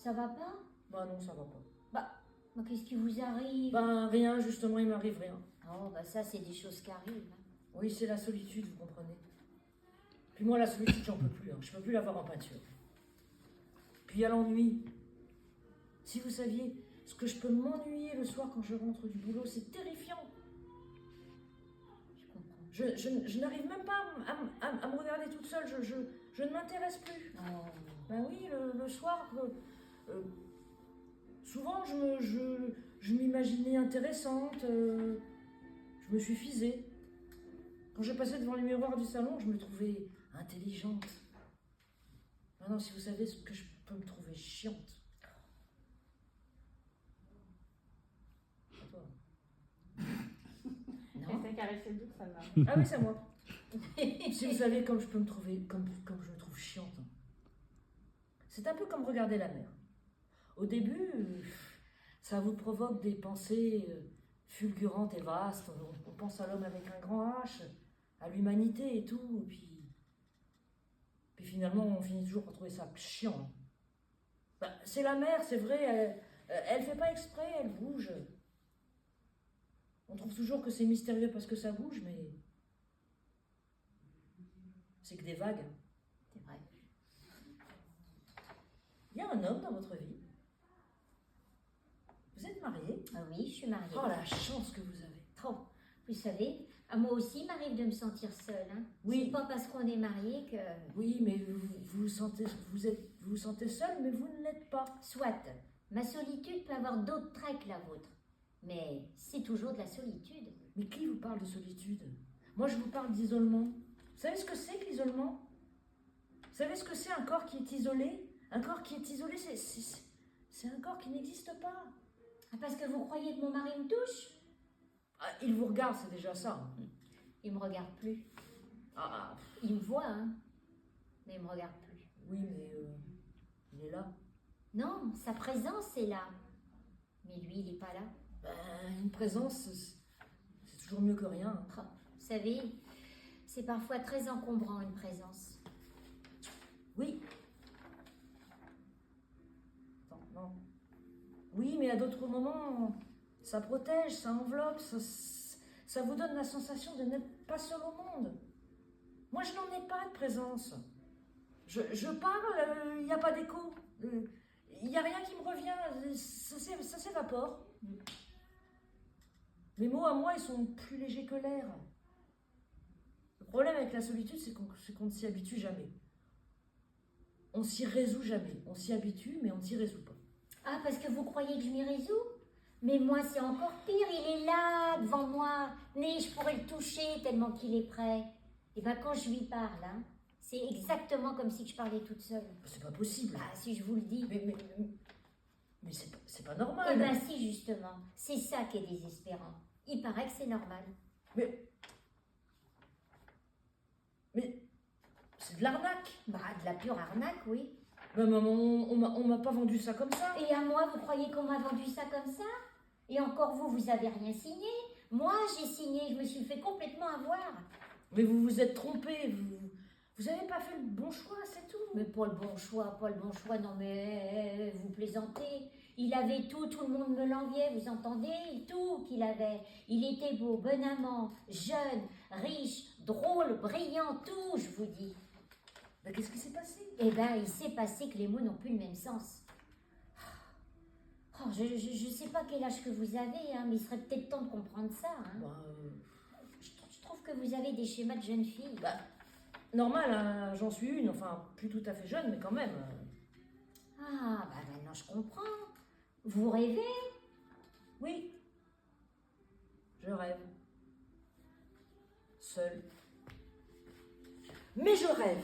Ça va pas? Bah non, ça va pas. Bah, qu'est-ce qui vous arrive? Ben rien, justement, il m'arrive rien. Oh, bah ça, c'est des choses qui arrivent. Oui, c'est la solitude, vous comprenez. Puis moi, la solitude, j'en peux plus. Hein. Je peux plus la voir en peinture. Puis il y a l'ennui. Si vous saviez ce que je peux m'ennuyer le soir quand je rentre du boulot, c'est terrifiant. Je comprends. Je n'arrive même pas à me regarder toute seule. Je ne m'intéresse plus. Oh. Ben oui, le soir, souvent je m'imaginais intéressante. Je me suis fisée. Quand je passais devant les miroirs du salon, je me trouvais intelligente. Maintenant, si vous savez ce que je peux me trouver chiante. À toi. Non. Elle t'a caressé le dos, ça va. Ah oui, c'est à moi. Si vous savez comme je peux me trouver, comme je me trouve chiante. Hein. C'est un peu comme regarder la mer. Au début, ça vous provoque des pensées fulgurantes et vastes. On pense à l'homme avec un grand H, à l'humanité et tout. Puis finalement, on finit toujours par trouver ça chiant. Ben, c'est la mer, c'est vrai. Elle fait pas exprès, elle bouge. On trouve toujours que c'est mystérieux parce que ça bouge, mais c'est que des vagues. C'est vrai. Il y a un homme dans votre vie. Vous êtes marié. Ah oui, je suis mariée. Oh la chance que vous avez. Oh, vous savez, à moi aussi, il m'arrive de me sentir seule. Hein. Oui. C'est pas parce qu'on est marié que... Oui, mais vous vous sentez seul, mais vous ne l'êtes pas. Soit, ma solitude peut avoir d'autres traits que la vôtre. Mais c'est toujours de la solitude. Mais qui vous parle de solitude? Moi, je vous parle d'isolement. Vous savez ce que c'est que l'isolement? Vous savez ce que c'est un corps qui est isolé? Un corps qui est isolé, c'est un corps qui n'existe pas. Ah, parce que vous croyez que mon mari me touche? Ah, il vous regarde, c'est déjà ça. Il me regarde plus. Ah, Il me voit, hein. Mais il me regarde plus. oui, mais il est là. Non, sa présence est là. Mais lui, il n'est pas là. Ben, une présence, c'est toujours mieux que rien. Hein. Oh, vous savez, c'est parfois très encombrant, une présence. Oui. Attends, non. Oui, mais à d'autres moments, ça protège, ça enveloppe, ça vous donne la sensation de n'être pas seul au monde. Moi, je n'en ai pas de présence. Je parle, il n'y a pas d'écho. Il n'y a rien qui me revient, ça s'évapore. Mes mots à moi, ils sont plus légers que l'air. Le problème avec la solitude, c'est qu'on ne s'y habitue jamais. On s'y résout jamais. On s'y habitue, mais on ne s'y résout pas. Ah, parce que vous croyez que je m'y résous? Mais moi, c'est encore pire. Il est là, devant moi. Mais je pourrais le toucher tellement qu'il est prêt. Et bien, quand je lui parle, hein, c'est exactement comme si je parlais toute seule. C'est pas possible. Ah, si je vous le dis. Mais c'est pas normal. Eh bien, si, justement. C'est ça qui est désespérant. Il paraît que c'est normal. Mais c'est de l'arnaque. Bah, de la pure arnaque, oui. Mais maman, on m'a pas vendu ça comme ça. Et à moi, vous croyez qu'on m'a vendu ça comme ça? Et encore vous avez rien signé. Moi, j'ai signé, je me suis fait complètement avoir. Mais vous vous êtes trompé. Vous avez pas fait le bon choix, c'est tout. Mais pas le bon choix, non mais vous plaisantez. Il avait tout le monde me l'enviait, vous entendez? Tout qu'il avait. Il était beau, bon amant, jeune, riche, drôle, brillant, tout, je vous dis. Ben, qu'est-ce qui s'est passé? Eh ben, il s'est passé que les mots n'ont plus le même sens. Oh, je sais pas quel âge que vous avez, hein, mais il serait peut-être temps de comprendre ça. Hein. Bah, Je trouve que vous avez des schémas de jeune fille. bah, normal, hein, j'en suis une. Enfin, plus tout à fait jeune, mais quand même. Ah, bah maintenant je comprends. Vous rêvez? Oui. Je rêve. Seule. Mais je rêve.